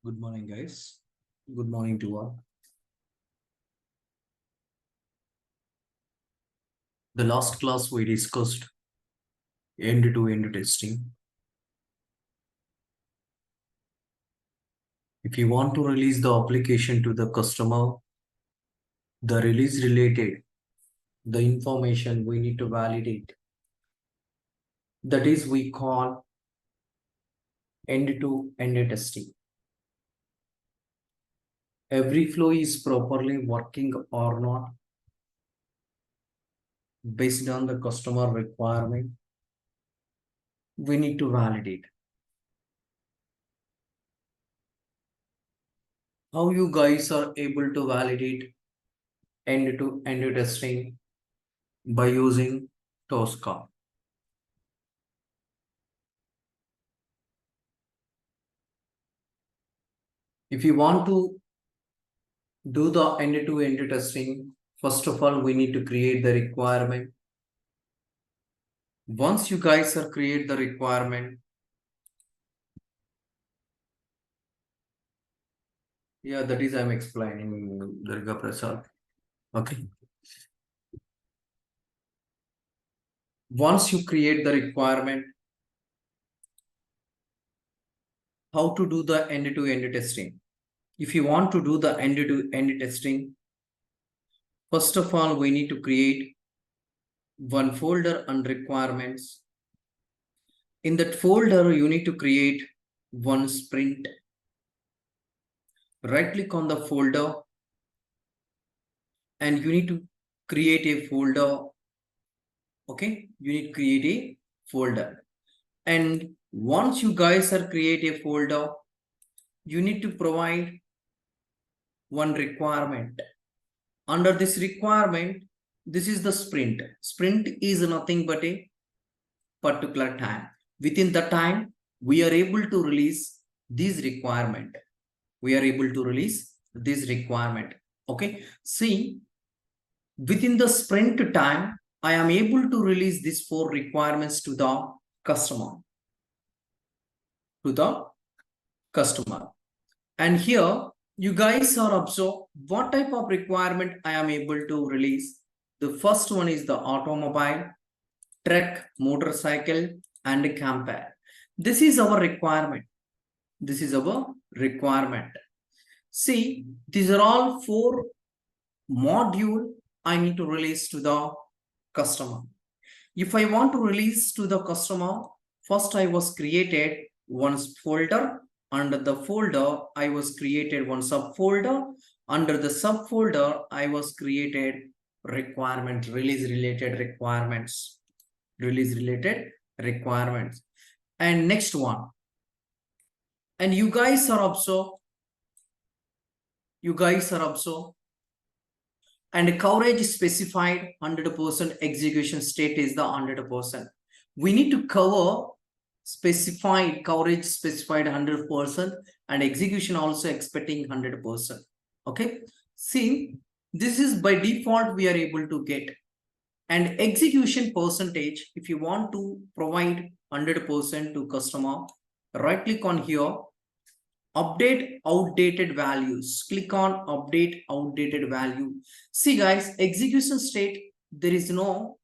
Good morning, guys. Good morning to all. The last class we discussed end-to-end testing. If you want to release the application to the customer, the release related, the information we need to validate. That is we call end-to-end testing. Every flow is properly working or not based on the customer requirement. We need to validate. How you guys are able to validate end-to-end testing by using Tosca. If you want to do the end-to-end testing, first of all, we need to create the requirement. Once you guys are create the requirement, yeah, that is I'm explaining Durga Prasad. Okay. Once you create the requirement, how to do the end-to-end testing? If you want to do the end-to-end testing, first of all, we need to create one folder on requirements. In that folder, you need to create one sprint. Right click on the folder and you need to create a folder. Okay, you need to create a folder. And once you guys are create a folder, you need to provide one requirement. Under this requirement, this is the sprint. Sprint is nothing but a particular time. Within the time, we are able to release this requirement. We are able to release this requirement. Okay, see, within the sprint time, I am able to release these 4 requirements to the customer. And here, you guys are observe what type of requirement I am able to release. The first one is the automobile, truck, motorcycle, and camper. This is our requirement. This is our requirement. See, these are all 4 module I need to release to the customer. If I want to release to the customer, first I was created one folder. Under the folder, I was created one subfolder. Under the subfolder, I was created requirement, release related requirements. Release related requirements. And next one. And you guys are observe. And coverage specified 100%, execution state is the 100%. We need to cover specified coverage specified 100% and execution also expecting 100%. Okay, see, this is by default we are able to get. And execution percentage, if you want to provide 100% to customer, right click on here, update outdated values. Click on update outdated value. See guys, execution state, there is no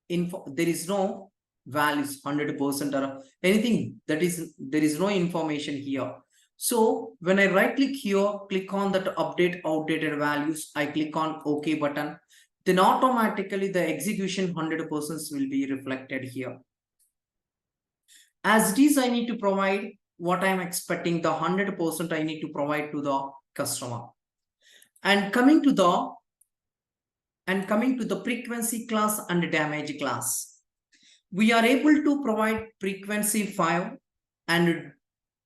info, there is no values 100% or anything, that is there is no information here. So when I right click here, click on that update outdated values, I click on OK button, then automatically the execution 100% will be reflected here. As it is, I need to provide what I'm expecting, the 100% I need to provide to the customer. And coming to the frequency class and damage class, we are able to provide frequency 5 and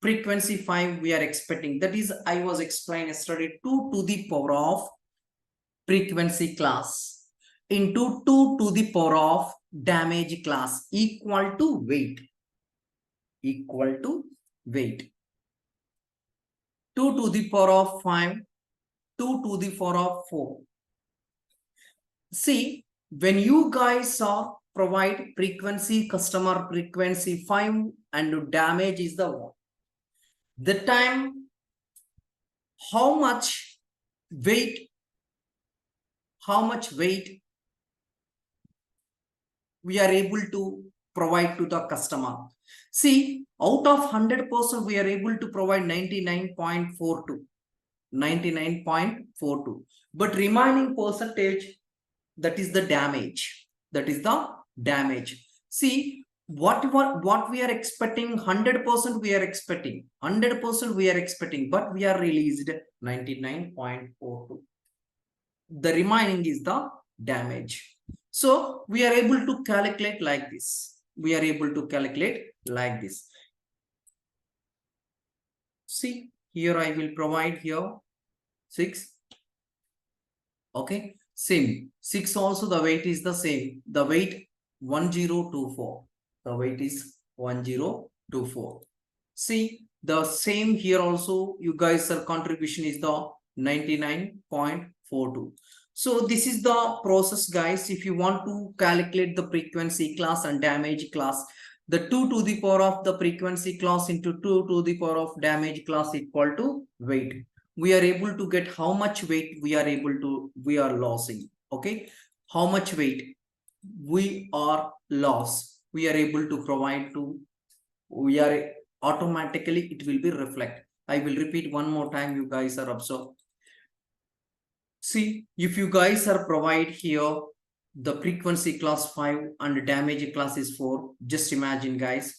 frequency 5 we are expecting. That is, I was explaining yesterday, 2 to the power of frequency class into 2 to the power of damage class equal to weight. 2 to the power of 5, 2 to the power of 4. See, when you guys are provide frequency, customer frequency 5 and damage is the 1. The time how much weight, how much weight we are able to provide to the customer. See, out of 100%, we are able to provide 99.42. 99.42. But remaining percentage, that is the damage. That is the damage. See, what we are expecting, 100% we are expecting. 100% we are expecting, but we are released 99.42. The remaining is the damage. So we are able to calculate like this. We are able to calculate like this. See, here I will provide here 6. Okay, same. 6 also the weight is the same. The weight 1024. The weight is 1024. See, the same here also, you guys' contribution is the 99.42. So this is the process, guys. If you want to calculate the frequency class and damage class, the 2 to the power of the frequency class into 2 to the power of damage class equal to weight. We are able to get how much weight we are losing. Okay, how much weight we are lost, we are able to provide to, we are automatically, it will be reflect. I will repeat one more time, you guys are observed. See, if you guys are provide here the frequency class 5 and damage class is 4, just imagine, guys.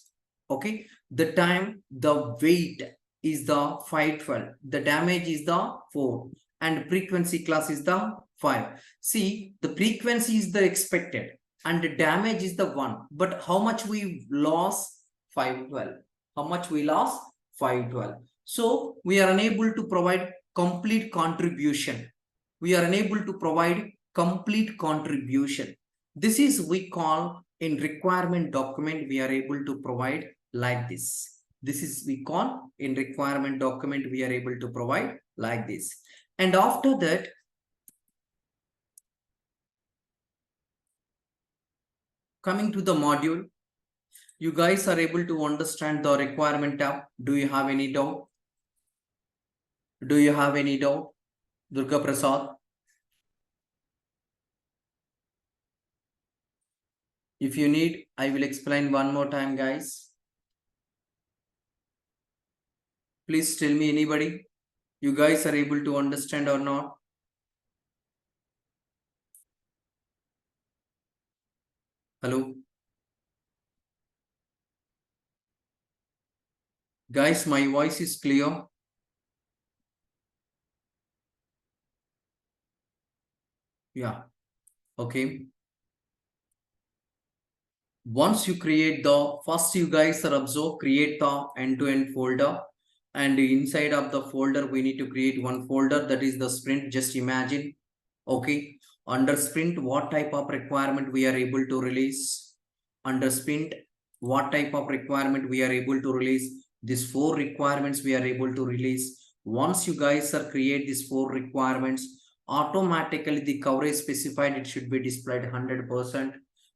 Okay, the time, the weight is the 512, the damage is the 4, and frequency class is the 5. See, the frequency is the expected and the damage is the 1, but how much we lost? 512. How much we lost? 512. So we are unable to provide complete contribution. We are unable to provide complete contribution. This is we call in requirement document, we are able to provide like this. This is we call in requirement document, we are able to provide like this. And after that, coming to the module, you guys are able to understand the requirement tab. Do you have any doubt? Do you have any doubt? Durga Prasad? If you need, I will explain one more time, guys. Please tell me, anybody, you guys are able to understand or not? Hello? Guys, my voice is clear. Yeah. Okay. Once you create the, first you guys are observe, create the end-to-end folder, and inside of the folder we need to create one folder, that is the sprint. Just imagine. Okay, under sprint, what type of requirement we are able to release? Under sprint, what type of requirement we are able to release? These 4 requirements we are able to release. Once you guys are create these 4 requirements, automatically the coverage specified, it should be displayed 100%.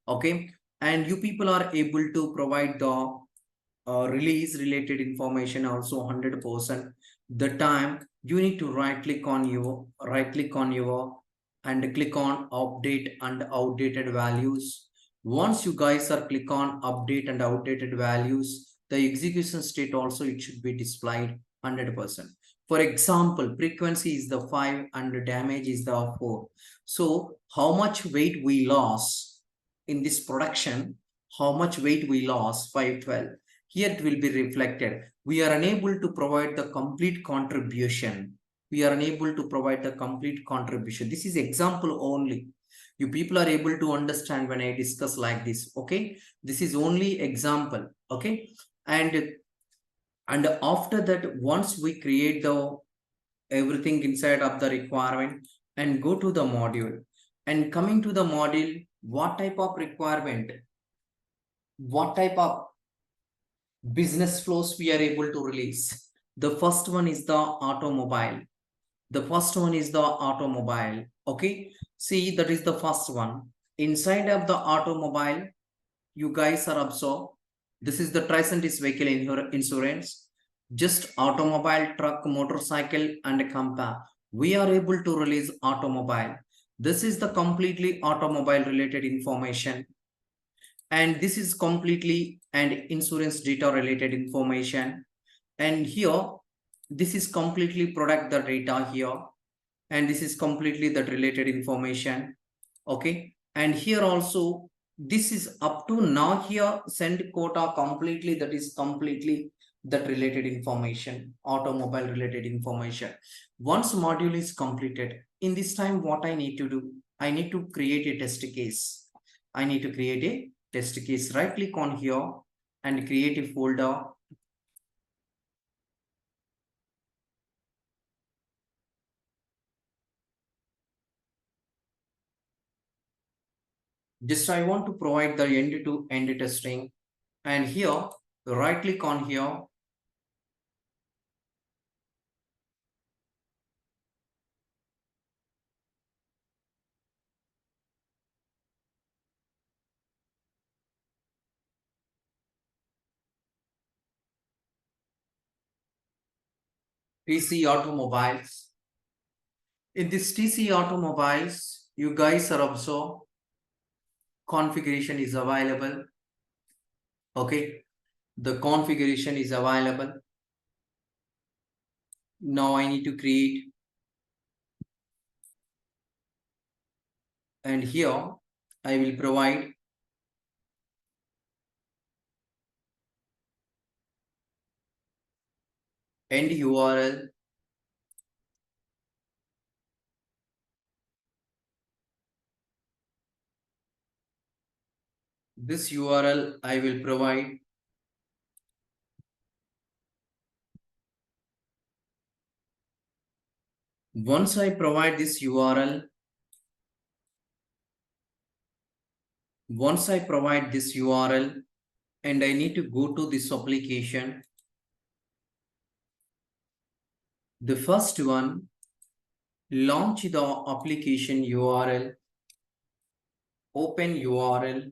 Okay, and you people are able to provide the release related information also 100%. The time you need to right click on your and click on update and outdated values. Once you guys are click on update and outdated values, the execution state also, it should be displayed 100%. For example, frequency is the 5 and the damage is the 4. So how much weight we lost in this production, how much weight we lost? 512. Here it will be reflected. We are unable to provide the complete contribution. We are unable to provide the complete contribution. This is example only. You people are able to understand when I discuss like this. Okay, this is only example. Okay, and after that, once we create the everything inside of the requirement and go to the module, and coming to the module, what type of requirement, what type of business flows we are able to release? The first one is the automobile. The first one is the automobile. Okay, see, that is the first one. Inside of the automobile, you guys are observed, this is the Tricentis vehicle insurance. just automobile, truck, motorcycle, and compare. We are able to release automobile. This is the completely automobile related information. And this is completely and insurance data related information. And here, this is completely product the data here. And this is completely that related information. Okay. And here also, this is up to now here, send quota completely, that is completely that related information, automobile related information. Once module is completed, in this time, what I need to do, I need to create a test case. I need to create a test case. Right click on here and create a folder. Just I want to provide the end-to-end testing. And here, right click on here. TC Automobiles. In this TC Automobiles, you guys are also configuration is available. Okay, the configuration is available. Now I need to create, and here I will provide end URL. This URL I will provide once I provide this URL. Once I provide this URL and I need to go to this application, the first one, launch the application URL, open URL,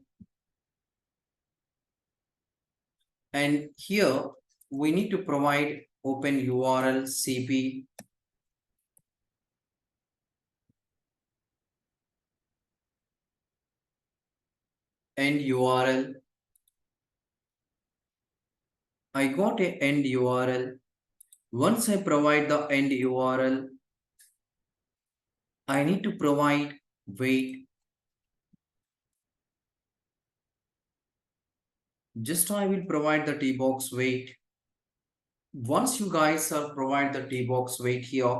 and here we need to provide open URL CP end URL. I got a end URL. Once I provide the end URL, I need to provide wait. Just I will provide the T box wait. Once you guys are provide the T box wait here,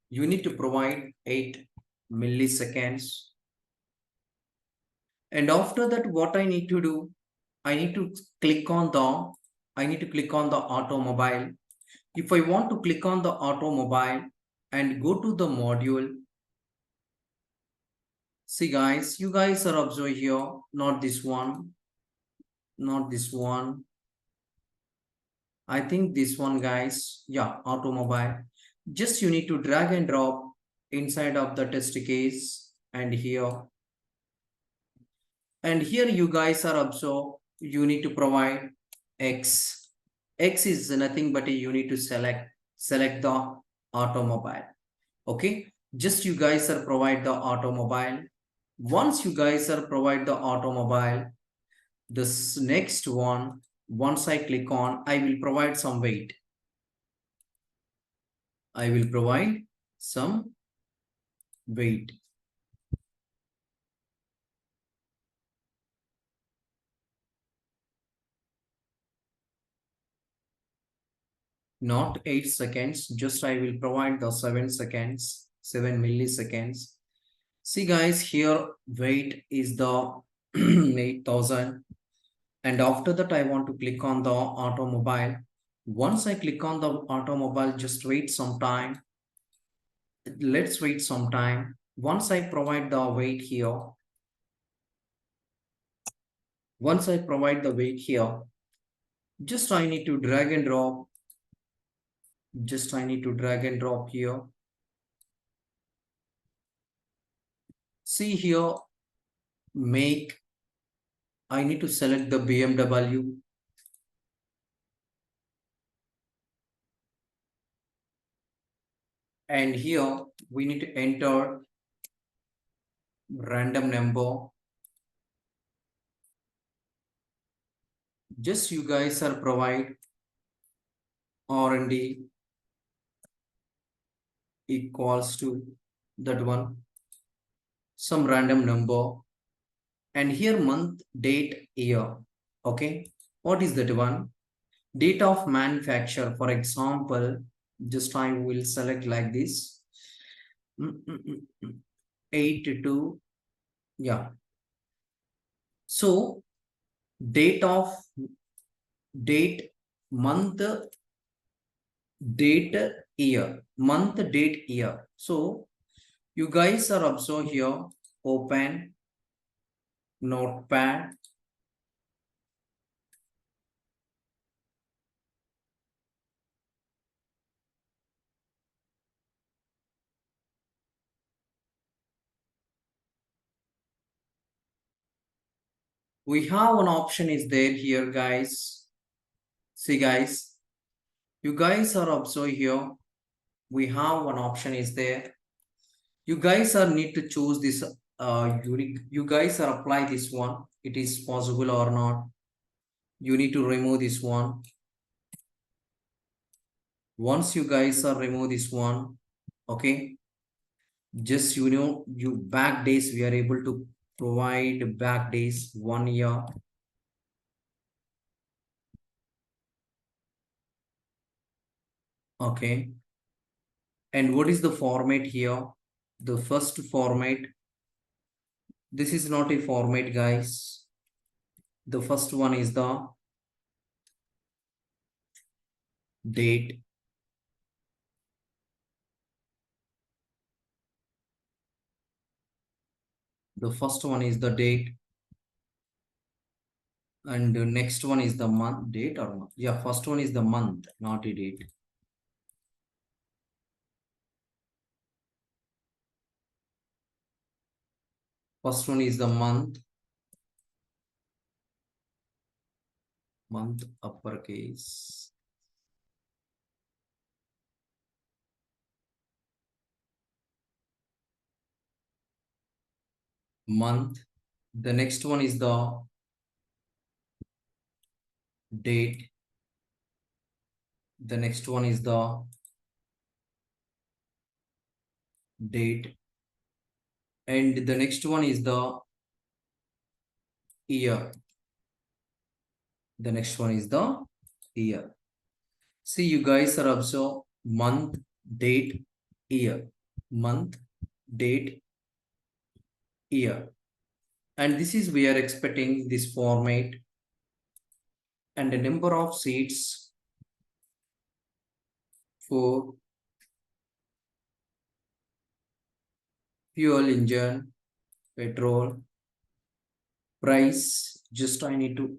you need to provide 8 milliseconds. And after that, what I need to do, I need to click on the automobile. If I want to click on the automobile and go to the module, see guys, you guys are observing here, not this one, not this one. I think this one, guys. Yeah, automobile. Just you need to drag and drop inside of the test case and here. And here you guys are also, you need to provide X. X is nothing but you need to select the automobile. Okay. Just you guys are provide the automobile. Once you guys are provide the automobile, this next one, once I click on, I will provide some weight. I will provide some weight. Not 8 seconds, just I will provide the 7 seconds, 7 milliseconds. See guys, here weight is the 8000. And after that, I want to click on the automobile. Once I click on the automobile, just wait some time. Let's wait some time. Once I provide the weight here, once I provide the weight here, just I need to drag and drop. Just I need to drag and drop here. See here, make. I need to select the BMW. And here we need to enter random number. Just you guys are provide R&D equals to that one, some random number, and here month, date, year. Okay, what is that one? Date of manufacture, for example, just I will select like this. 82, yeah. So date of date, month, date, year, month, date, year. So you guys are observe here, open notepad. We have one option is there here, guys. See, guys, you guys are observe here. We have one option is there. You guys are need to choose this. You guys are apply this one. It is possible or not. You need to remove this one. Once you guys are remove this one, okay, just you back days we are able to provide back days 1 year. Okay, and what is the format here? The first format, this is not a format, guys. The first one is the date. The first one is the date, and the next one is the month. Date or month? Yeah, first one is the month, not a date. First one is the month. Month uppercase. Month. The next one is the date. The next one is the date. And the next one is the year. The next one is the year. See, you guys are observe month, date, year. Month, date, year. And this is we are expecting this format, and the number of seats for fuel, engine, petrol, price. Just I need to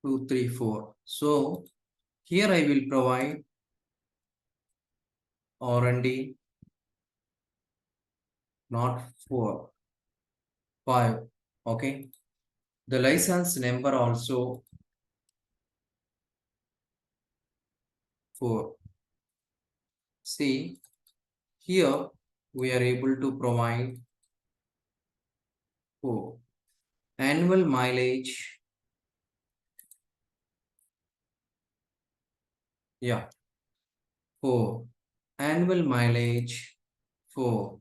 2, 3, 4. So here I will provide R&D, not 4, 5. Okay. The license number also 4. See, here we are able to provide 4. Annual mileage. Yeah. 4. Annual mileage 4.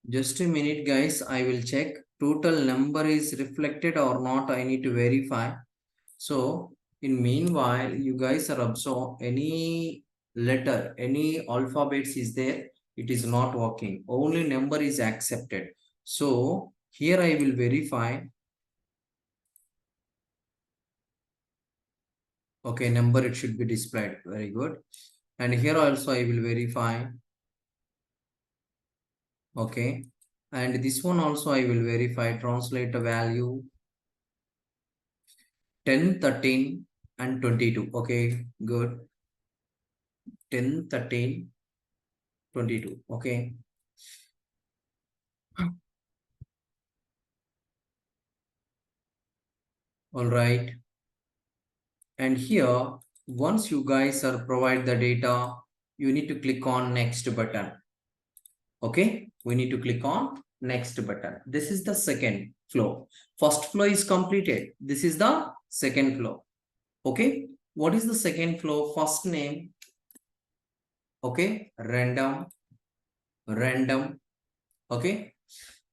Just a minute, guys. I will check. Total number is reflected or not. I need to verify. So, in meanwhile, you guys are absorb any letter, any alphabets is there. It is not working. Only number is accepted. So, here I will verify. Okay, number it should be displayed. Very good. And here also I will verify. Okay. And this one also I will verify. Translate the value. 10, 13, and 22. Okay, good. 10, 13, 22. Okay. All right. And here, once you guys are provide the data, you need to click on next button. Okay, we need to click on next button. This is the second flow. First flow is completed. This is the second flow. Okay, what is the second flow? First name. Okay, random, random. Okay,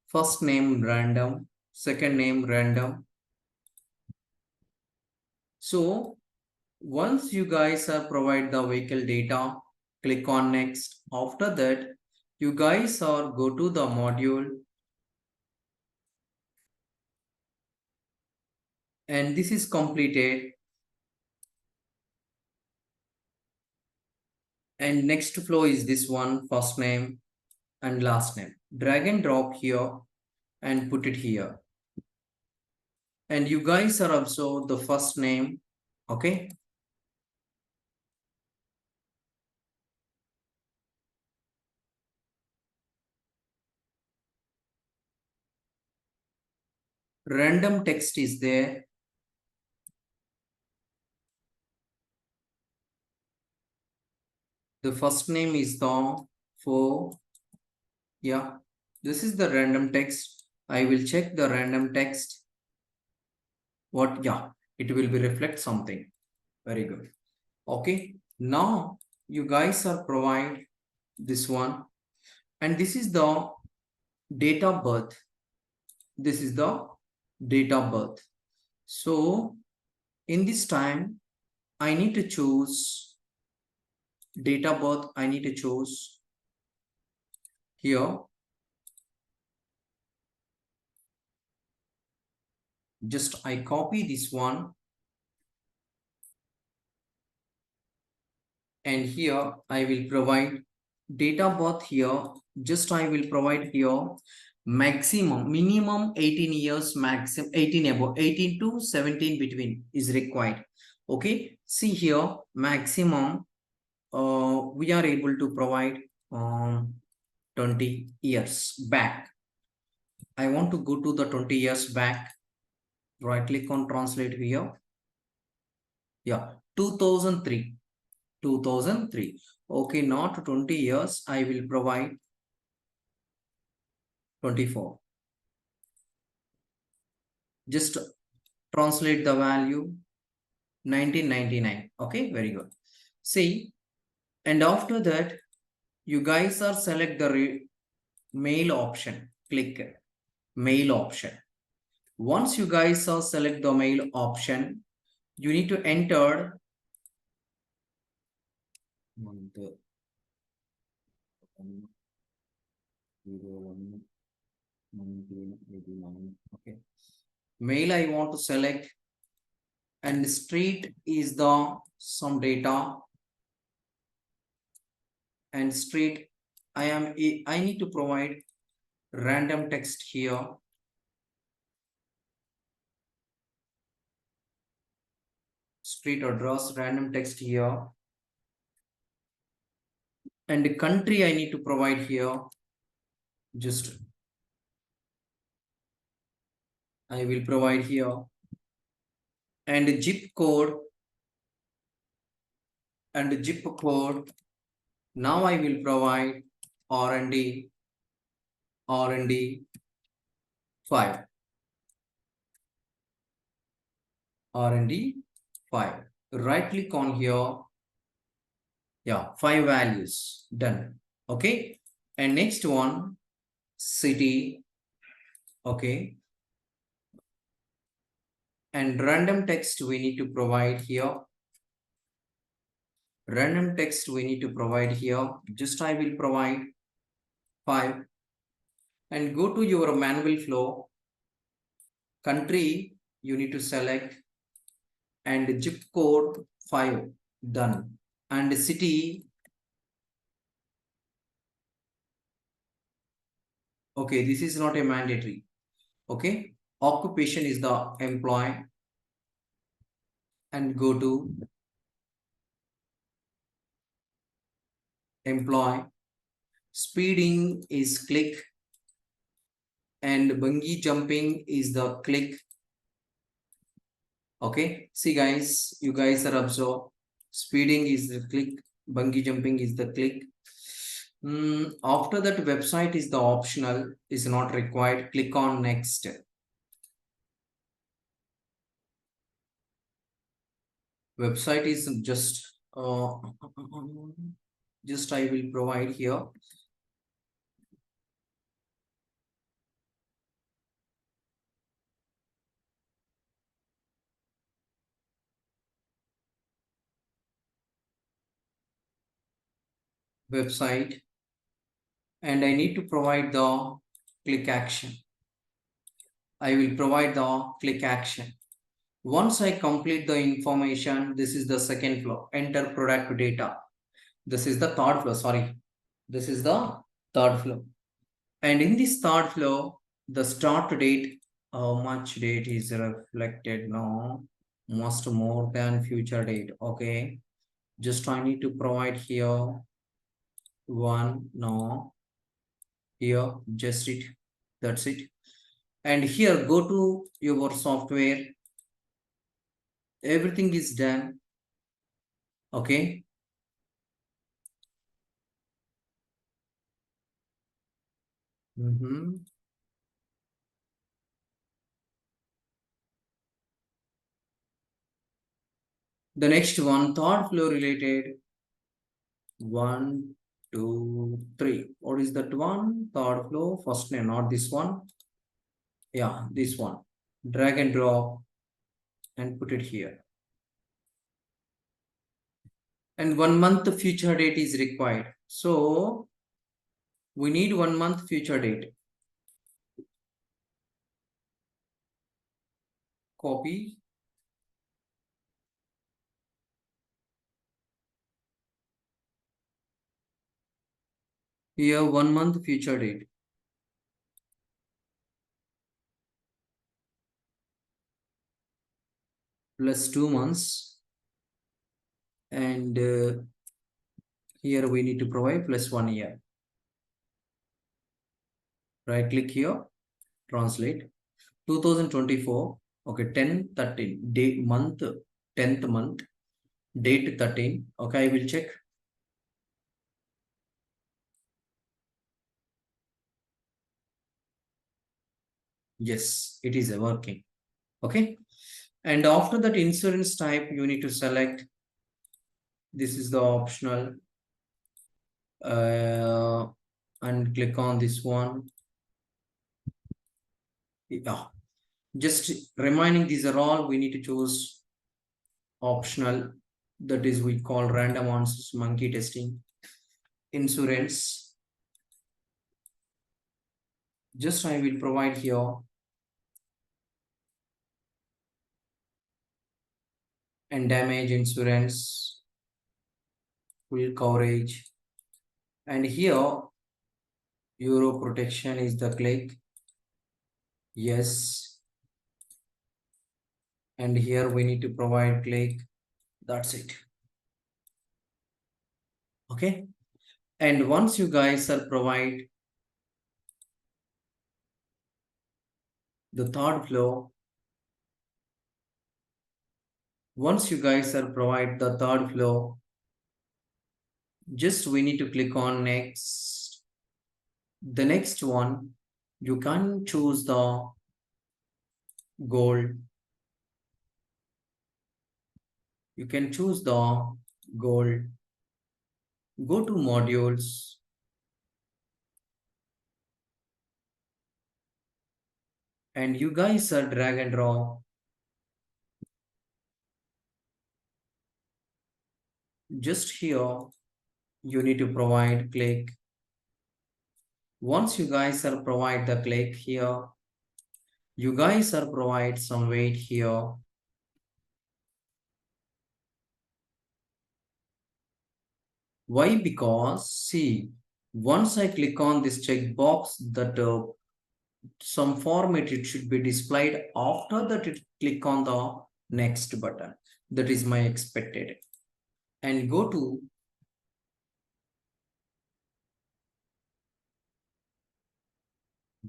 first name random, second name random. So once you guys are provide the vehicle data, click on next. After that, you guys are go to the module, and this is completed. And next flow is this one, first name and last name. Drag and drop here and put it here. And you guys are also the first name. Okay. Random text is there. The first name is the for, yeah, this is the random text. I will check the random text. What, yeah, it will be reflect something. Very good. Okay, now you guys are provide this one, and this is the date of birth. This is the date of birth. So in this time, I need to choose date of birth. I need to choose here. Just I copy this one, and here I will provide date of birth here. Just I will provide here maximum, minimum 18 years, maximum 18 above, 18 to 17 between is required. Okay, see here maximum we are able to provide 20 years back. I want to go to the 20 years back. Right click on translate here. Yeah, 2003. 2003. Okay, not 20 years. I will provide 24. Just translate the value 1999. Okay, very good. See, and after that, you guys are select the mail option. Click mail option. Once you guys are select the mail option, you need to enter okay. Mail I want to select, and street is the some data, and street I need to provide random text here. Street address, random text here, and the country I need to provide here. Just I will provide here, and zip code, and zip code. Now I will provide R&D 5. R&D 5. Right click on here. Yeah, 5 values done. Okay, and next one, city. Okay, and random text we need to provide here. Random text we need to provide here. Just I will provide 5, and go to your manual flow. Country you need to select, and zip code 5 done, and city. Okay, this is not a mandatory. Okay, occupation is the employee. and go to employee. Speeding is click and bungee jumping is the click. Okay, see guys, you guys are observed. Speeding is the click, bungee jumping is the click. After that, website is the optional, is not required. Click on next. Website is just I will provide here. Website, and I need to provide the click action. I will provide the click action. Once I complete the information, this is the second flow. Enter product data. This is the third flow. Sorry, this is the third flow. And in this third flow, the start date, how much date is reflected now? Must more than future date. Okay. Just I need to provide here one, no, here, just it. That's it. And here, go to your software. Everything is done. Okay. The next one, third flow related. 1, 2, 3. What is that one? Third flow, first name, not this one. Yeah, this one. Drag and drop and put it here. And 1 month future date is required. So we need 1 month future date. Copy. Here 1 month future date. Plus 2 months. And here we need to provide plus 1 year. Right click here. Translate. 2024. Okay, 10, 13. Date, month, 10th month. Date 13. Okay, I will check. Yes, it is working. Okay. And after that insurance type, you need to select. This is the optional. And click on this one. Yeah. Just reminding these are all we need to choose optional. That is we call random answers monkey testing. Insurance. Just I will provide here. And damage insurance, full coverage, and here euro protection is the click. Yes, and here we need to provide click. That's it. Okay, and once you guys are provide the third flow, once you guys are provide the third flow, just we need to click on next. The next one, you can choose the gold. You can choose the gold. Go to modules. And you guys are drag and drop. Just here, you need to provide click. Once you guys are provide the click here, you guys are provide some weight here. Why? Because see, once I click on this checkbox, that some format it should be displayed. After that, it click on the next button. That is my expected. And go to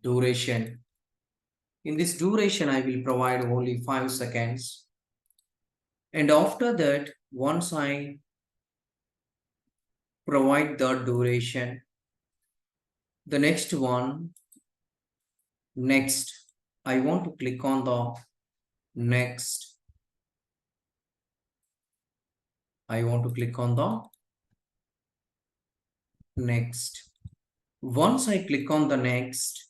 duration. In this duration, I will provide only 5 seconds. And after that, once I provide the duration, the next one, next, I want to click on the next. I want to click on the next. Once I click on the next,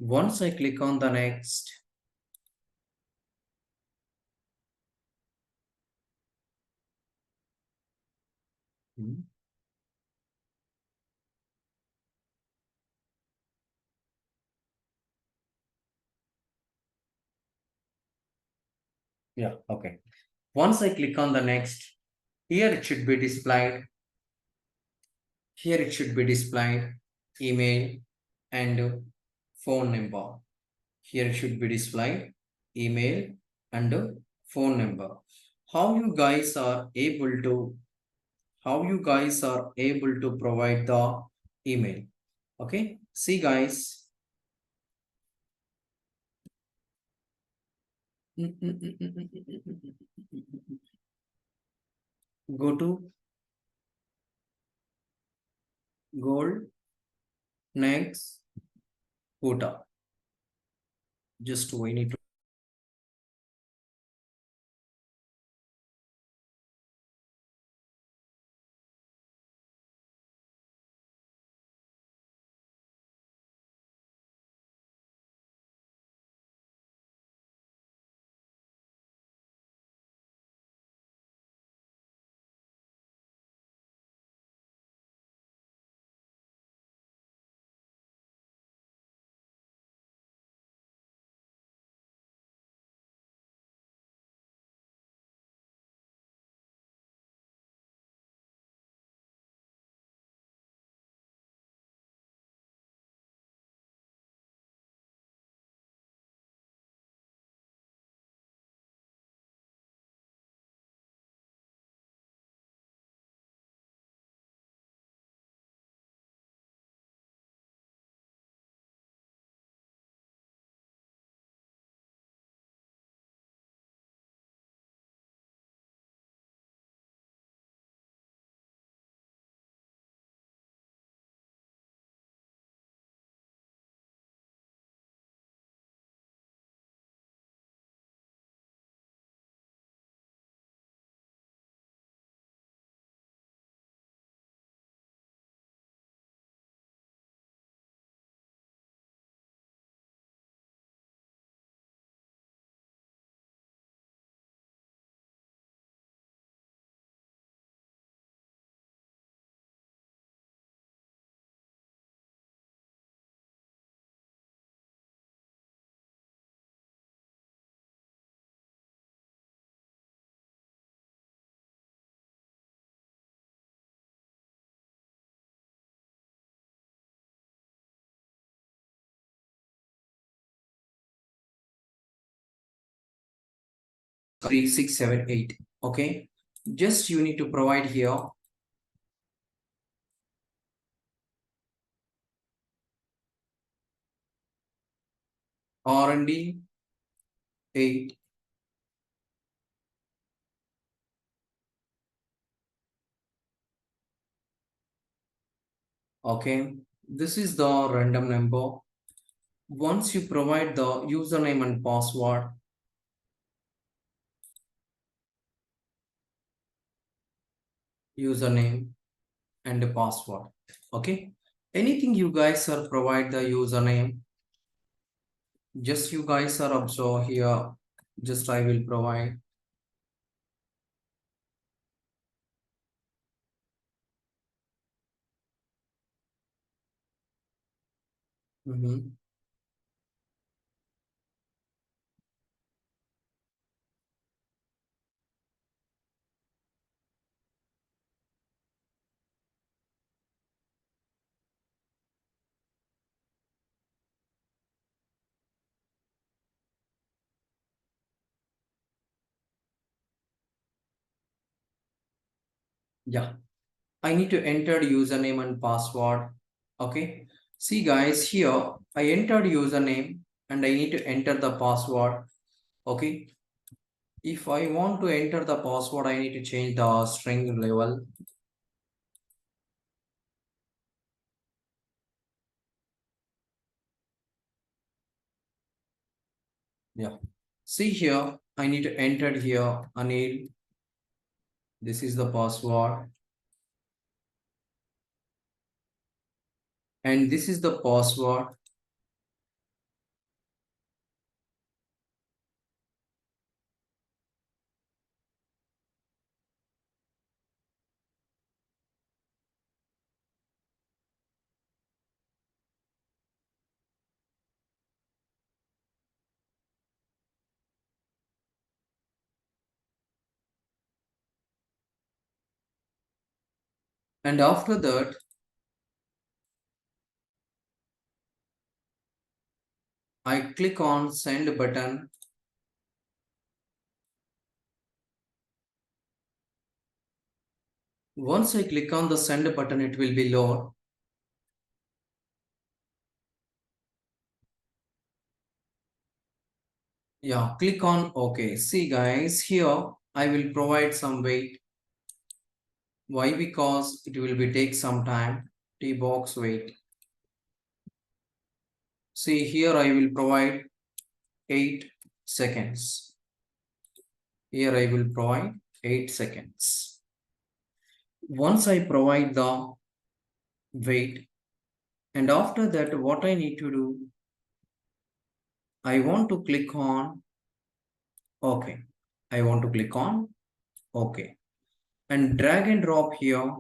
once I click on the next, hmm, yeah, okay. Once I click on the next, here it should be displayed. Here it should be displayed email and phone number. Here it should be displayed email and phone number. How you guys are able to provide the email? Okay, see guys. Go to gold, next, quota. Just we need to 3678. Okay, just you need to provide here R&D 8. Okay, this is the random number. Once you provide the username and password, username and the password. Okay, anything you guys are provide the username, just you guys are observe here, just I will provide. Mhm. Yeah, I need to enter username and password. Okay, see guys, here I entered username and I need to enter the password. Okay, if I want to enter the password, I need to change the string level. Yeah, see here, I need to enter here Anil. This is the password, and this is the password. And after that, I click on send button. Once I click on the send button, it will be load. Yeah, click on OK. See guys, here I will provide some weight. Why? Because it will be take some time. T box weight. See here I will provide 8 seconds. Here I will provide 8 seconds. Once I provide the weight, and after that what I need to do, I want to click on OK. I want to click on OK. And drag and drop here.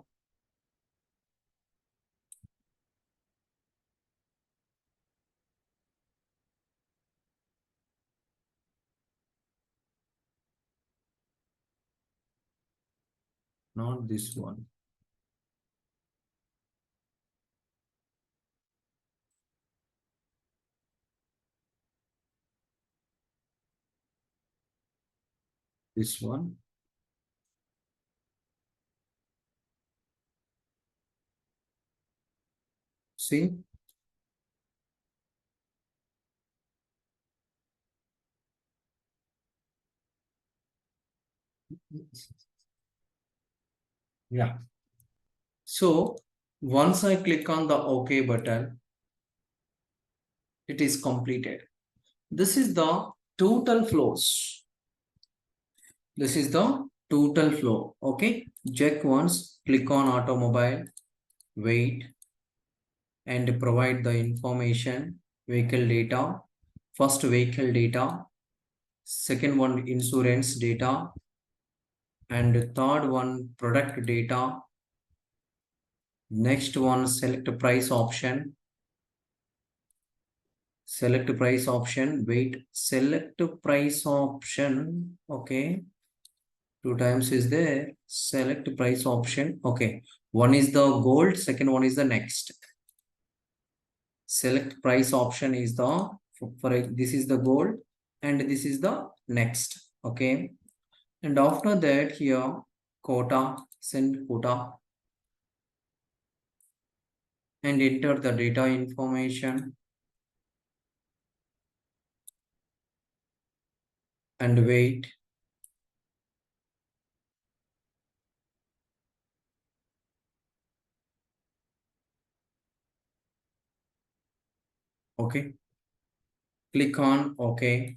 Not this one. This one. See? Yeah. So once I click on the OK button, it is completed. This is the total flows. This is the total flow. Okay. Check once, click on automobile, wait, and provide the information, vehicle data, first vehicle data, second one insurance data, and third one product data. Next one select price option. Select price option. Wait, select price option. Okay. Two times is there. Select price option. Okay. One is the gold. Second one is the next. Select price option is the this is the gold and this is the next. Okay. And after that here quota, send quota and enter the data information and wait. Okay. Click on OK.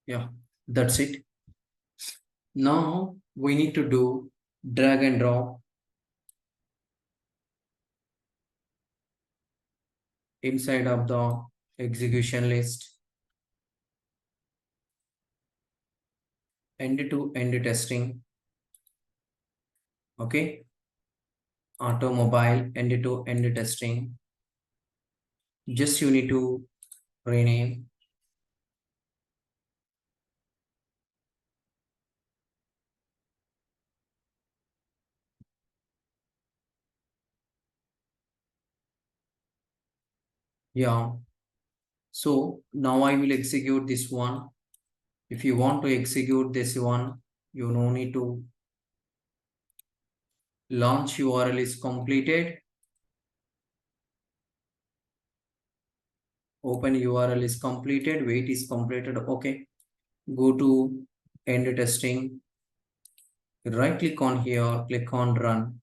Yeah, that's it. Now we need to do drag and drop inside of the execution list. End-to-end testing. Okay. Automobile end-to-end testing. Just you need to rename. Yeah. So now I will execute this one. If you want to execute this one, you no need to launch URL is completed. Open URL is completed. Wait is completed. Okay. Go to end testing. Right click on here. Click on run.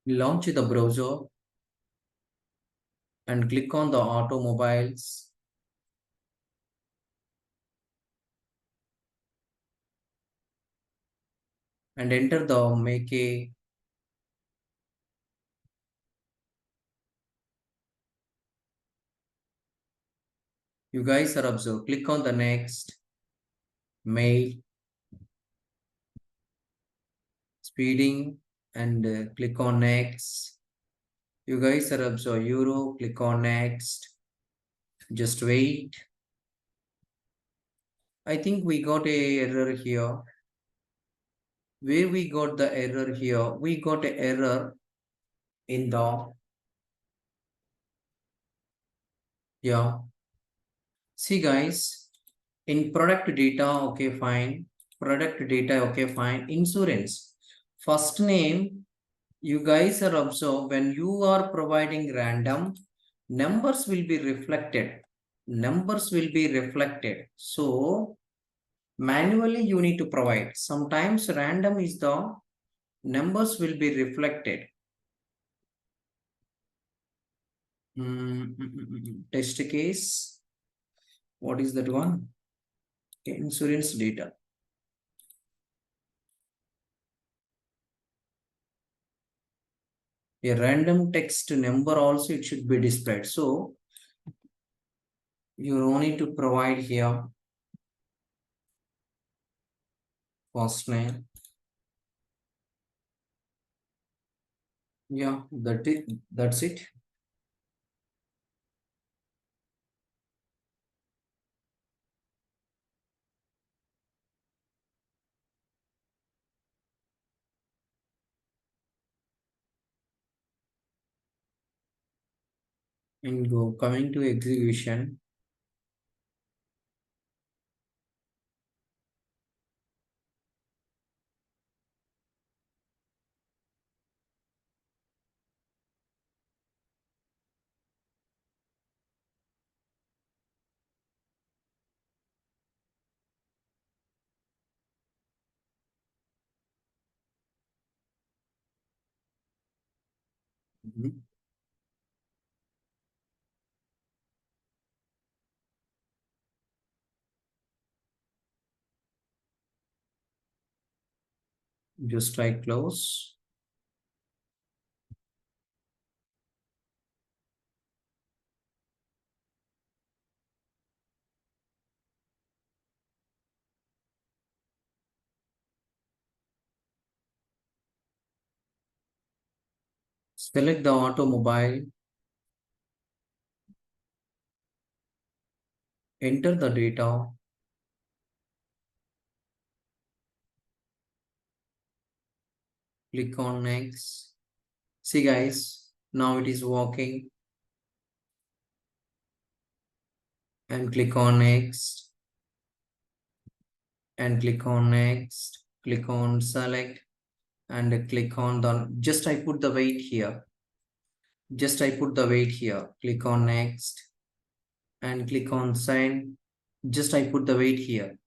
Launch the browser and click on the automobiles. And enter the make a. You guys are observed. Click on the next. Mail. Speeding. And click on next. You guys are observed. Euro. Click on next. Just wait. I think we got a error here. Where we got the error here? We got a error in the, yeah. See guys, in product data, okay, fine. Product data, okay, fine. Insurance. First name, you guys are observed when you are providing random, numbers will be reflected. Numbers will be reflected. So manually you need to provide. Sometimes random is the numbers will be reflected. Test case. What is that one? Insurance data. A random text number also it should be displayed. So you don't need to provide here first name. Yeah, that's it. And go coming to execution. Mhm. Just try close. Select the automobile. Enter the data. Click on next. See guys, now it is working. And click on next. And click on next. Click on select. And click on the, just I put the weight here. Just I put the weight here. Click on next. And click on sign. Just I put the weight here.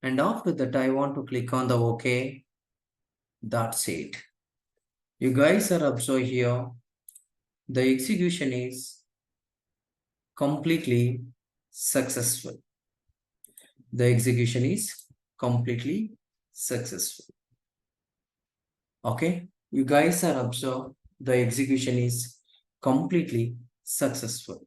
And after that, I want to click on the OK. That's it. You guys are observed here. The execution is completely successful. The execution is completely successful. Okay. You guys are observed. The execution is completely successful.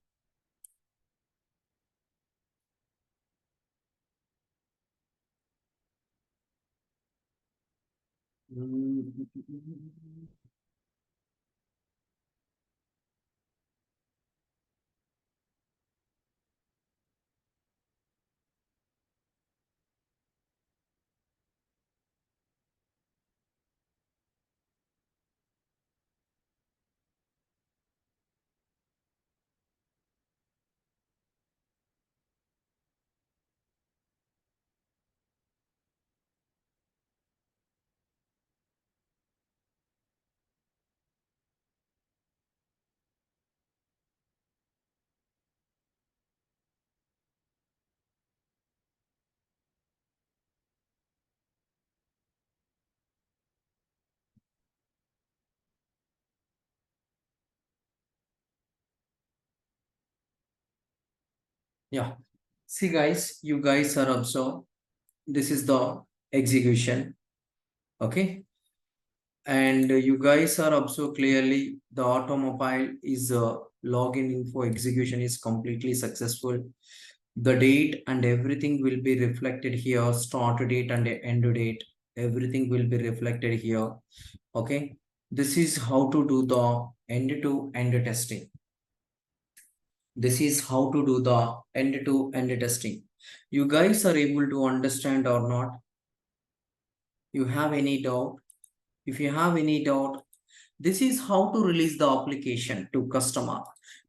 Yeah. See guys, you guys are observed. This is the execution. Okay. And you guys are observed clearly the automobile is login info execution is completely successful. The date and everything will be reflected here. Start date and end date. Everything will be reflected here. Okay. This is how to do the end-to-end testing. This is how to do the end-to-end testing. You guys are able to understand or not? You have any doubt? If you have any doubt, this is how to release the application to customer.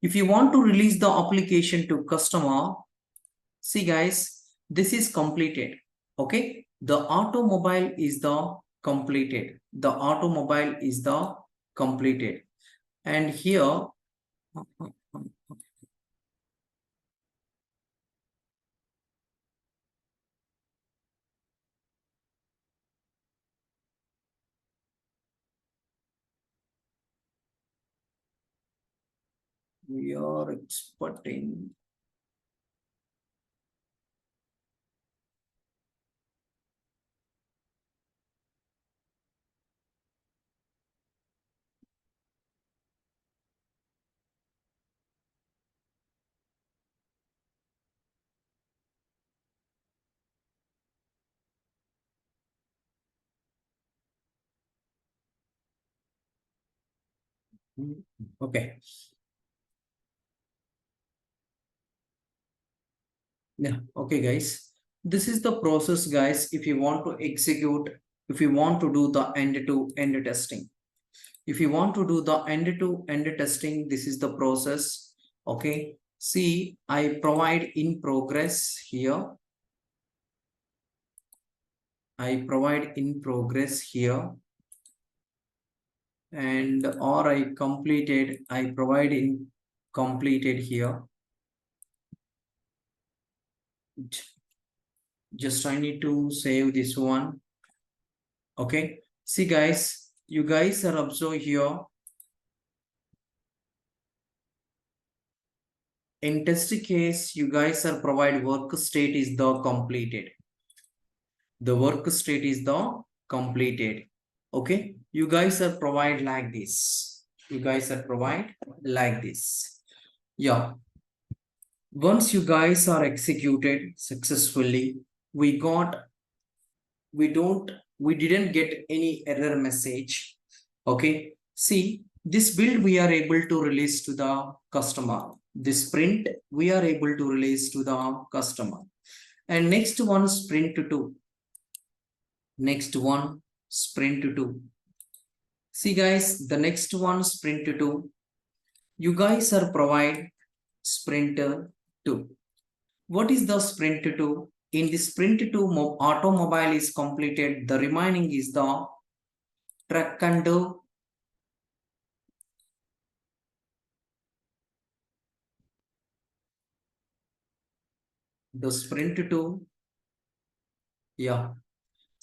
If you want to release the application to customer, see guys, this is completed. Okay, the automobile is the completed. The automobile is the completed. And here, we are exporting. Okay. Yeah. Okay, guys. This is the process, guys. If you want to execute, if you want to do the end-to-end testing. If you want to do the end-to-end testing, this is the process. Okay. See, I provide in progress here. I provide in progress here. And or I provide in completed here. Just I need to save this one. Okay. See guys, you guys are observed here. In test case, you guys are provide work state is the completed. The work state is the completed. Okay. You guys are provide like this. You guys are provide like this. Yeah. Once you guys are executed successfully, we got, we didn't get any error message. Okay. See, this build we are able to release to the customer. This print we are able to release to the customer. And next one sprint 2. Next one sprint 2. See guys, the next one sprint 2. You guys are provide sprint 2. What is the sprint 2? In the sprint 2, automobile is completed. The remaining is the truck and the sprint 2. Yeah.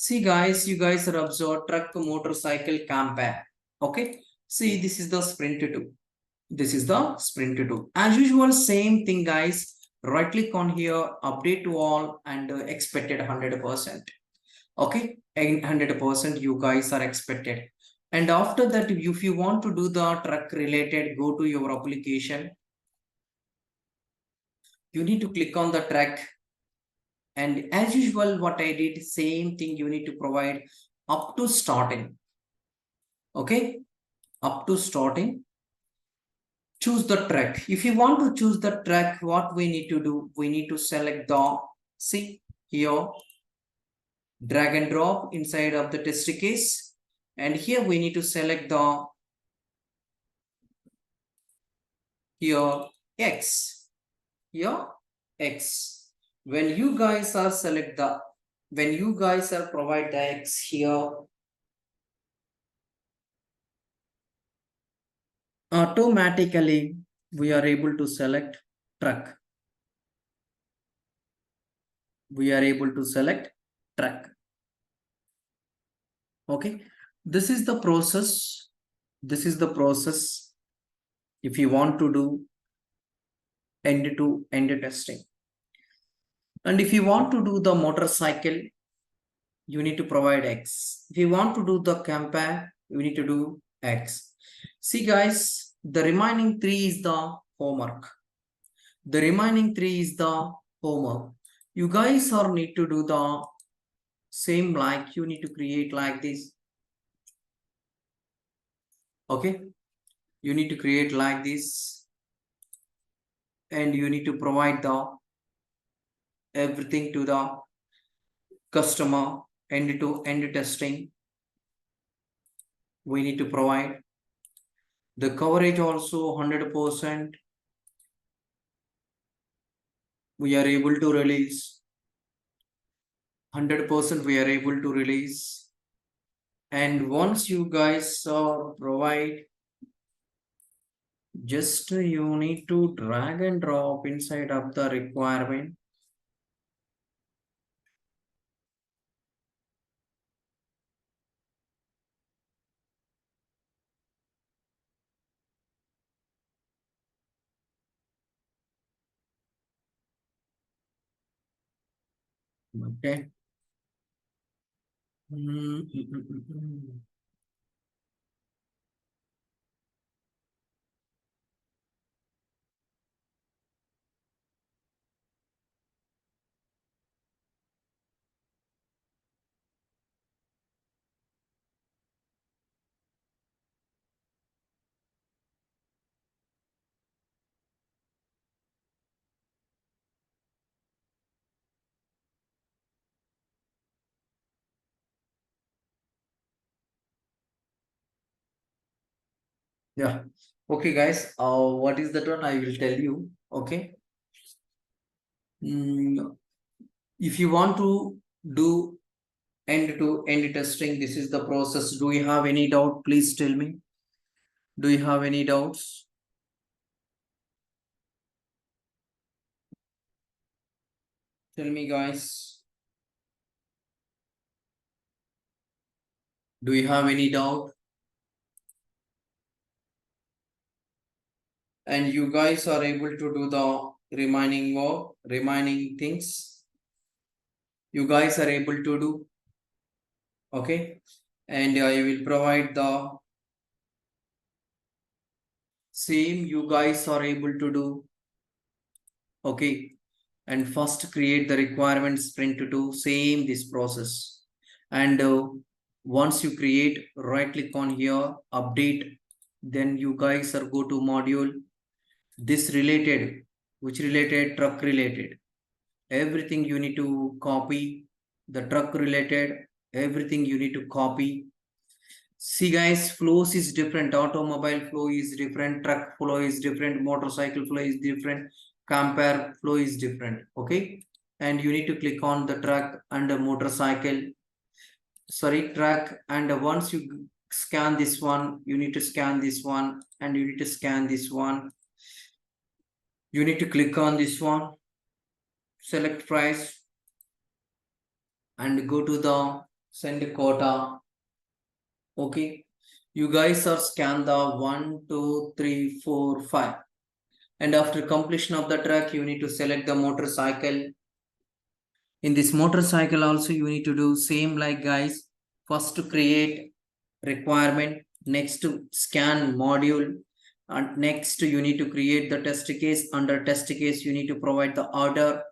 See guys, you guys are observed truck, motorcycle, camper. Okay. See, this is the sprint 2. This is the sprint 2. As usual, same thing guys. Right click on here, update to all and expected 100%. Okay. And 100% you guys are expected. And after that, if you want to do the truck related, go to your application. You need to click on the truck. And as usual, what I did, same thing you need to provide up to starting. Okay. Up to starting. Choose the track. If you want to choose the track, what we need to do, we need to select the, see here, drag and drop inside of the test case. And here we need to select the, here, X, here, X. When you guys are select the, when you guys are provide the X here, automatically we are able to select truck. We are able to select truck. Okay. This is the process. This is the process. If you want to do end-to-end testing. And if you want to do the motorcycle, you need to provide X. If you want to do the compare, you need to do X. See guys, the remaining three is the homework. The remaining three is the homework. You guys are need to do the same, like you need to create like this. Okay, you need to create like this, and you need to provide the everything to the customer. End to end testing we need to provide. The coverage also 100% we are able to release. 100% we are able to release. And once you guys provide, just you need to drag and drop inside of the requirement. Okay. Yeah. Okay, guys. What is that one? I will tell you. Okay. If you want to do end-to-end testing, this is the process. Do you have any doubt? Please tell me. Do you have any doubts? Tell me, guys. Do you have any doubt? And you guys are able to do the remaining work, remaining things. You guys are able to do. Okay. And I will provide the same you guys are able to do. Okay. And first create the requirement sprint to do same this process. And once you create, right click on here, update. Then you guys are go to module. This related, which related, truck related. Everything you need to copy. The truck related, everything you need to copy. See guys, flows is different. Automobile flow is different. Truck flow is different. Motorcycle flow is different. Camper flow is different. Okay. And you need to click on the truck and the motorcycle. Sorry, truck. And once you scan this one, you need to scan this one. And you need to scan this one. You need to click on this one. Select price. And go to the send quota. Okay. You guys are scan the 1, 2, 3, 4, 5. And after completion of the track, you need to select the motorcycle. In this motorcycle also, you need to do same like guys. First to create requirement, next to scan module, and next you need to create the test case. Under test case, you need to provide the order.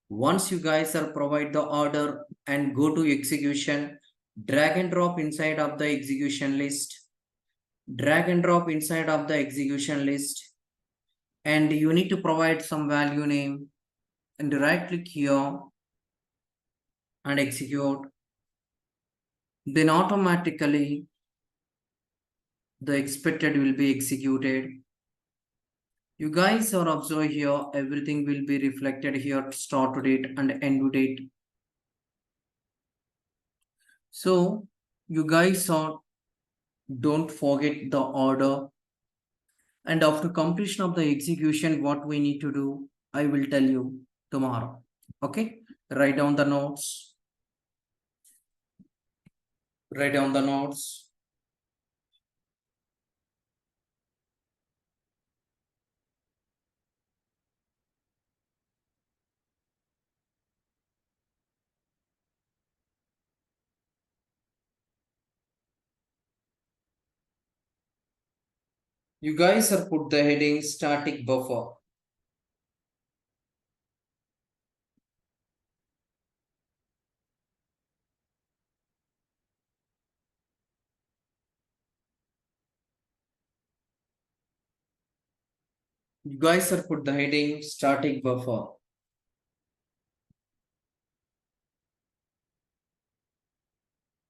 Once you guys are provide the order and go to execution, drag and drop inside of the execution list. Drag and drop inside of the execution list. And you need to provide some value name and right click here and execute. Then automatically the expected will be executed. You guys are observe here, everything will be reflected here, start date and end date. So you guys are don't forget the order. And after completion of the execution, what we need to do, I will tell you tomorrow. Okay, write down the notes. Write down the notes. You guys are put the heading static buffer. You guys are put the heading static buffer.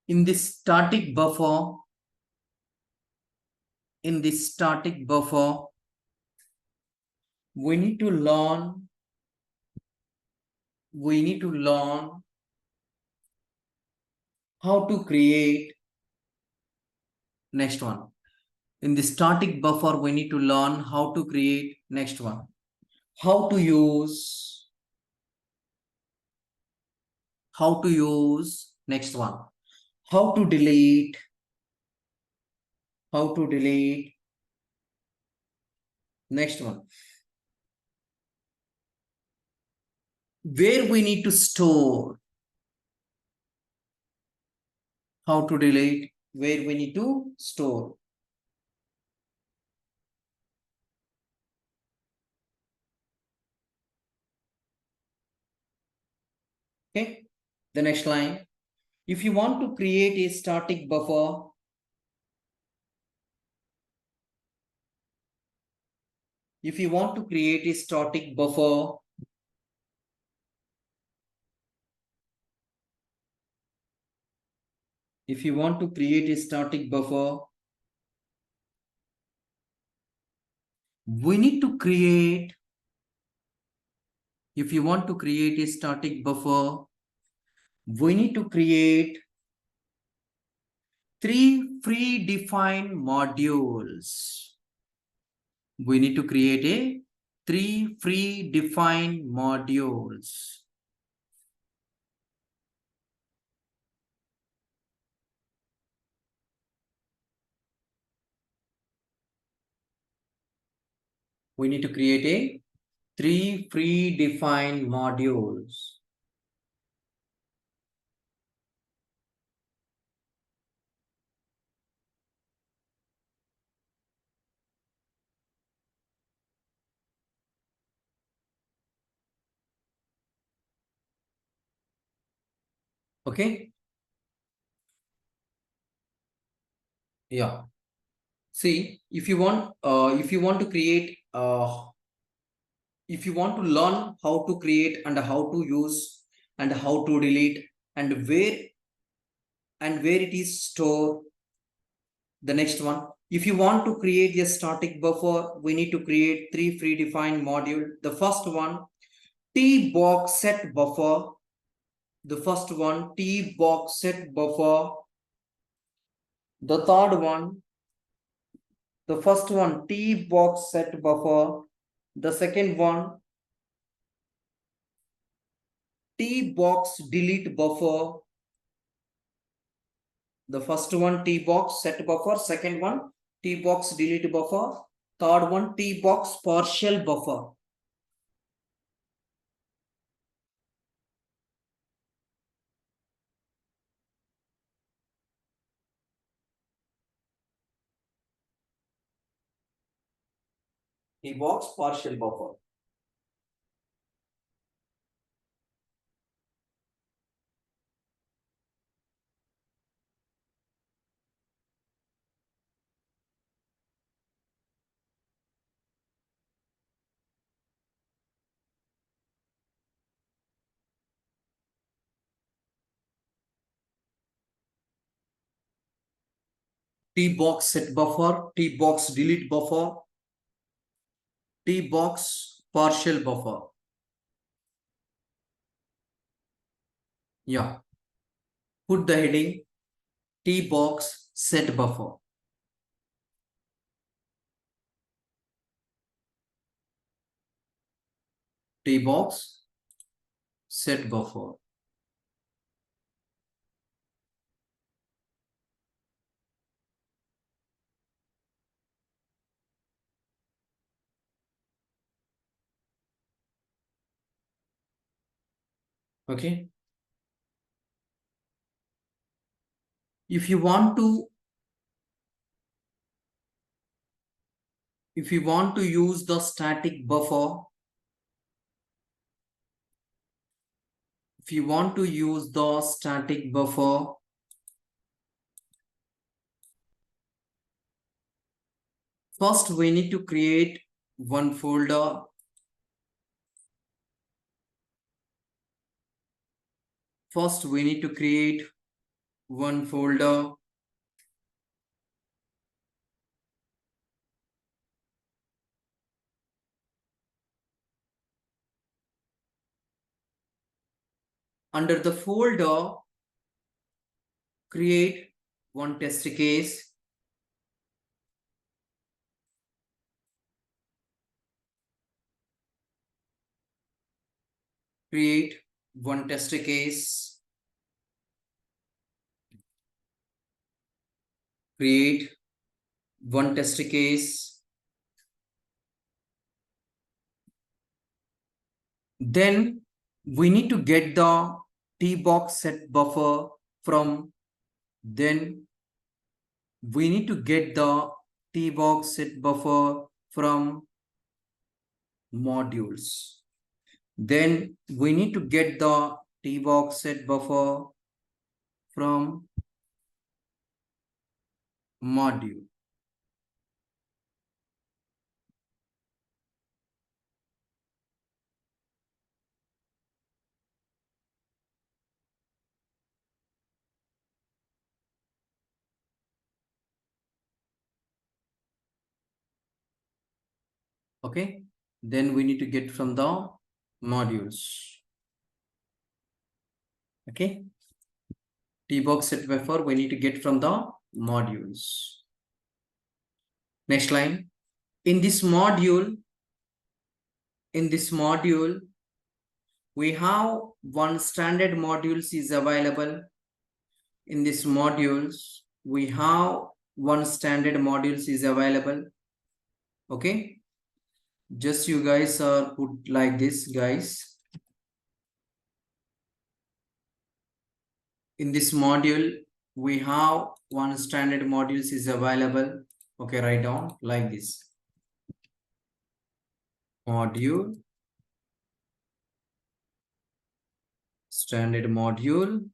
In this static buffer, we need to learn how to create next one. In the static buffer, we need to learn how to create next one. How to use next one. How to delete next one. Where we need to store. How to delete where we need to store. Okay, the next line. If you want to create a static buffer, if you want to create a static buffer, if you want to create a static buffer, we need to create, if you want to create a static buffer, we need to create 3 predefined modules. We need to create a 3 predefined modules. We need to create a 3 predefined modules. Okay. Yeah. See, if you want to create, if you want to learn how to create and how to use and how to delete and where it is stored, the next one. If you want to create a static buffer, we need to create 3 predefined module. The first one, T box set buffer. The first one, T box set buffer. The third one, the first one, T box set buffer. The second one, T box delete buffer. The first one, T box set buffer. Second one, T box delete buffer. Third one, T box partial buffer. T box partial buffer. T box set buffer, T box delete buffer, T box partial buffer. Yeah. Put the heading T box set buffer. T box set buffer. Okay. If you want to If you want to use the static buffer, first we need to create one folder. Under the folder, create one test case. Create one test case. Create one test case. Then we need to get the tbox set buffer from modules. Then we need to get the tbox set buffer from module. Okay, then we need to get from the modules. Okay, tbox set buffer we need to get from the modules. Next line. In this module, we have one standard modules is available. In this modules, we have one standard modules is available. Okay, just you guys are put like this, guys. In this module, we have one standard modules is available. Okay, write down like this. Module, standard module.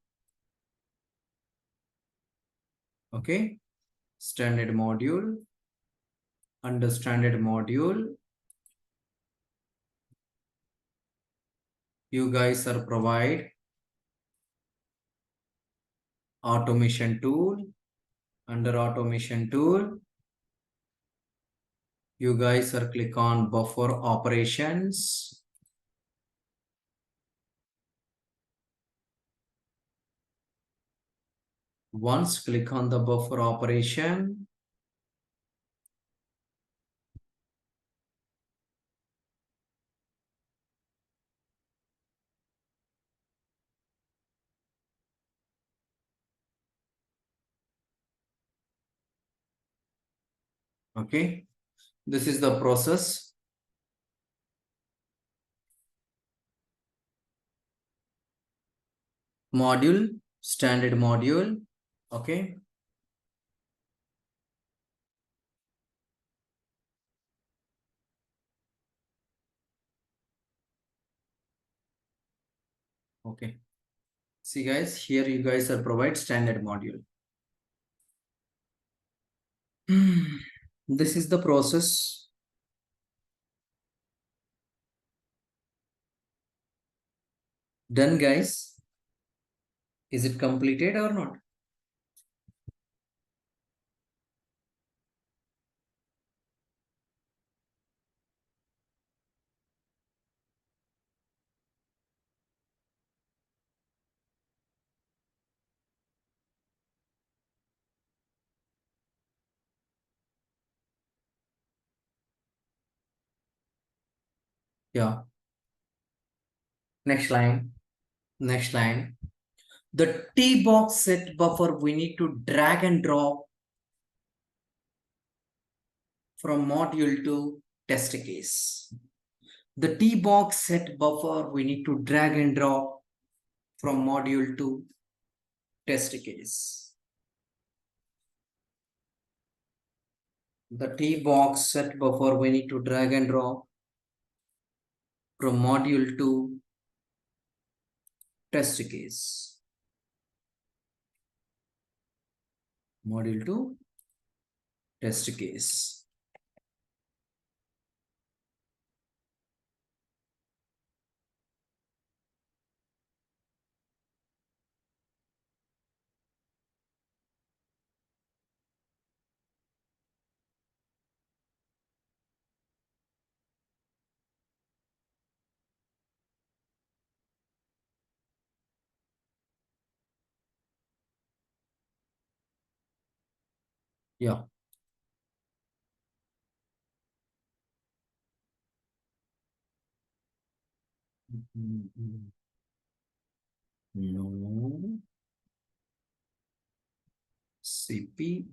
Okay, standard module. Under standard module, you guys are provide automation tool. Under automation tool, you guys are click on buffer operations. Once click on the buffer operation, okay, this is the process. Module, standard module. Okay, okay, see guys, here you guys are provide standard module. This is the process. Done, guys. Is it completed or not? Yeah. Next line. Next line. The tbox set buffer we need to drag and drop from module to test case. The tbox set buffer we need to drag and drop from module to test case. The T box set buffer we need to drag and drop from module to test case. Module to test case. Yeah. No. CP.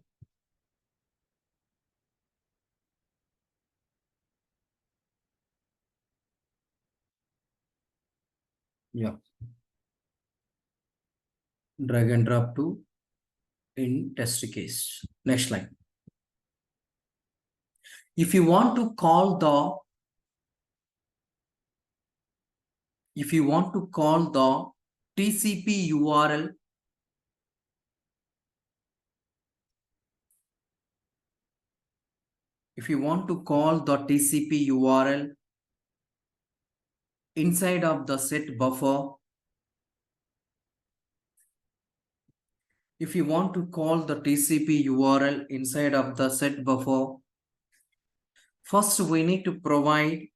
Yeah. Drag and drop to in test case. Next line. If you want to call the TCP URL, if you want to call the TCP URL inside of the set buffer, if you want to call the TCP URL inside of the set buffer, first we need to provide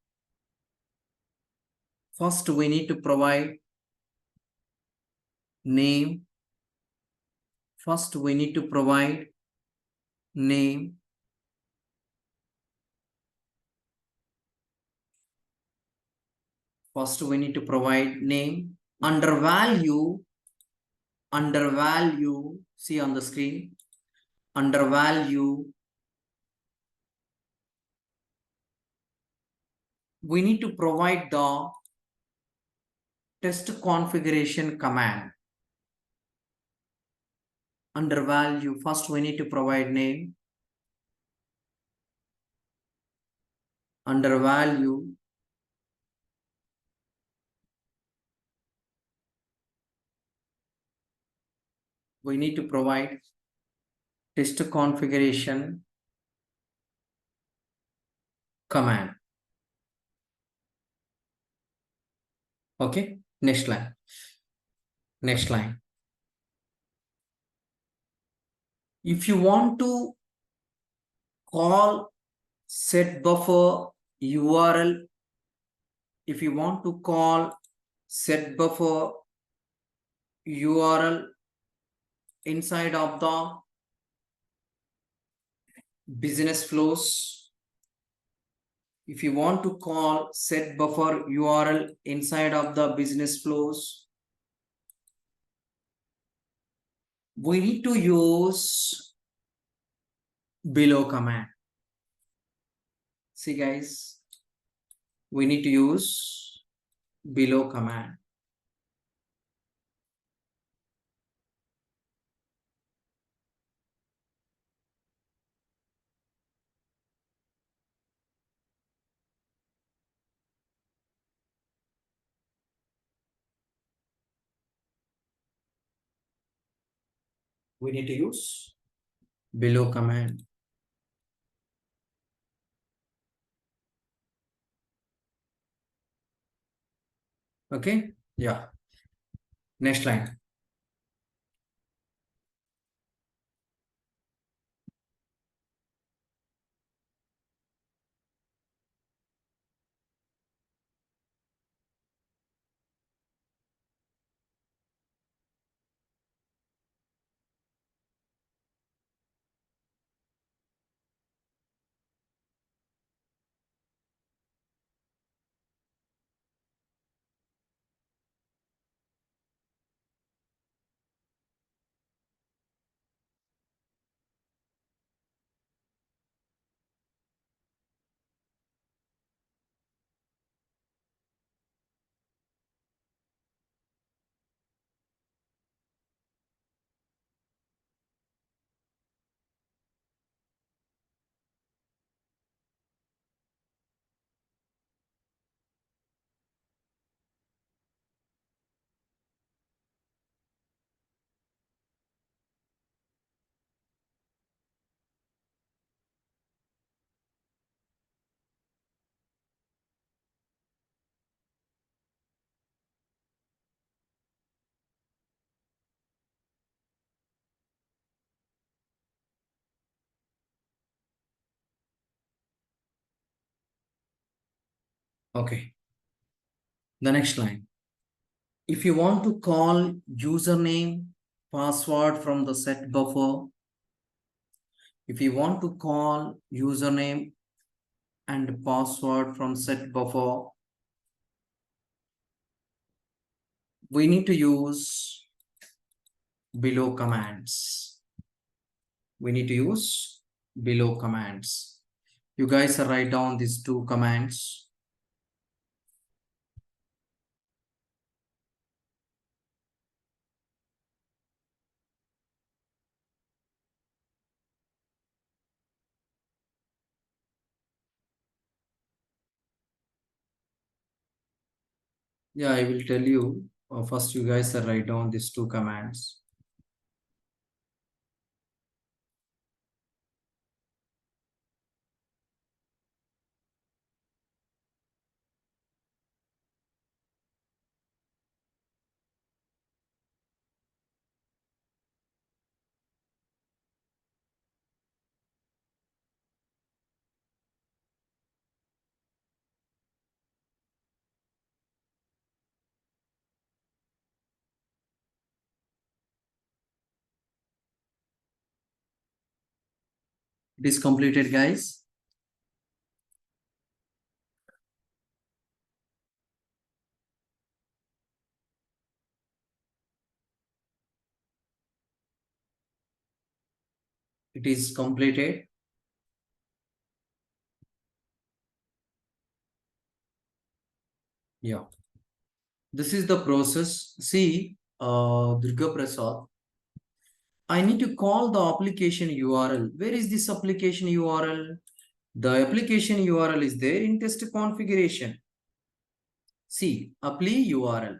name. First we need to provide name. First we need to provide name. Under value, see on the screen, under value, we need to provide the test configuration command. Under value, first we need to provide name. Under value, we need to provide test configuration command. Okay, next line. Next line. If you want to call set buffer URL, if you want to call set buffer URL inside of the business flows, if you want to call set buffer URL inside of the business flows, we need to use below command. See guys, we need to use below command. We need to use below command. Okay, yeah. Next line. Okay. The next line. If you want to call username, password from the set buffer, if you want to call username and password from set buffer, we need to use below commands. We need to use below commands. You guys write down these two commands. Yeah, I will tell you. First, you guys write down these two commands. It is completed, guys. It is completed. Yeah. This is the process. See, Durga Prasad, I need to call the application URL. Where is this application URL? The application URL is there in test configuration. See, apply URL.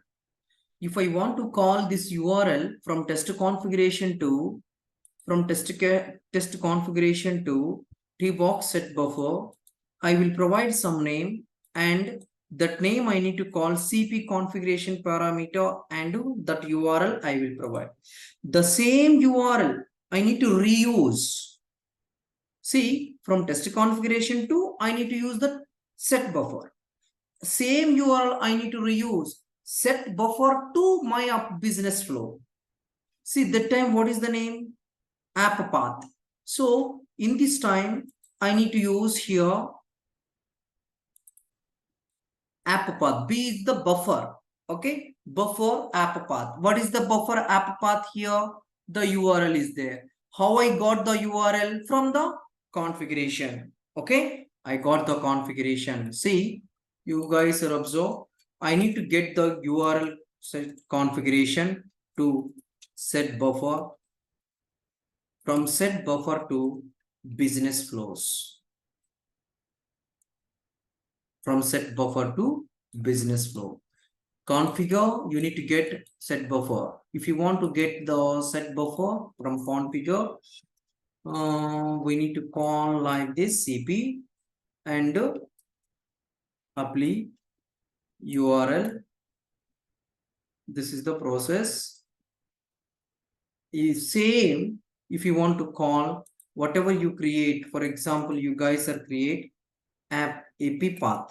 If I want to call this URL from test configuration to test configuration to tbox set buffer, I will provide some name, and that name I need to call cp configuration parameter, and that URL I will provide. The same URL I need to reuse. See, from test configuration to I need to use the set buffer. Same URL I need to reuse. Set buffer to my business flow. See, that time what is the name? App path. So in this time, I need to use here app path. B is the buffer. Okay, buffer app path. What is the buffer app path here? The URL is there. How I got the URL? From the configuration. Okay, I got the configuration. See, you guys are observe. I need to get the URL set configuration to set buffer, from set buffer to business flows. From set buffer to business flow. Configure, you need to get set buffer. If you want to get the set buffer from configure, we need to call like this cp and apply URL. This is the process. Is same if you want to call whatever you create. For example, you guys are create app path.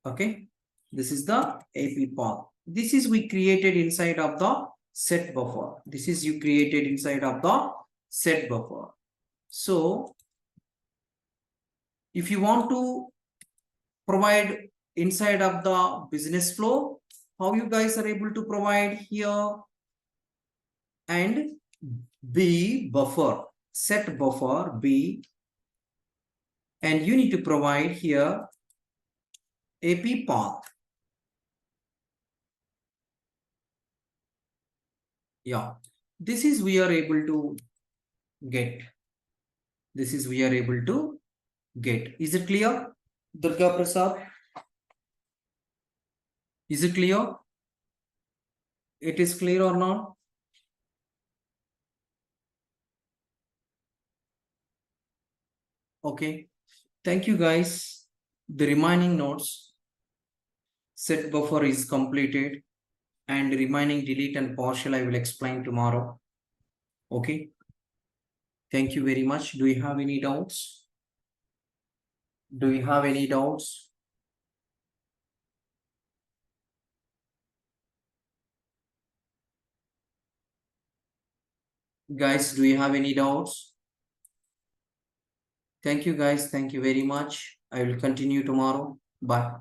Okay, this is the AP path. This is we created inside of the set buffer. This is you created inside of the set buffer. So if you want to provide inside of the business flow, how you guys are able to provide here? And B buffer, set buffer B, and you need to provide here AP path. Yeah, this is we are able to get. This is we are able to get. Is it clear, Durga Prasad? Is it clear? It is clear or not? Okay. Thank you, guys. The remaining notes, set buffer is completed, and remaining delete and partial I will explain tomorrow. Okay. Thank you very much. Do you have any doubts? Do you have any doubts? Guys, do you have any doubts? Thank you guys. Thank you very much. I will continue tomorrow. Bye.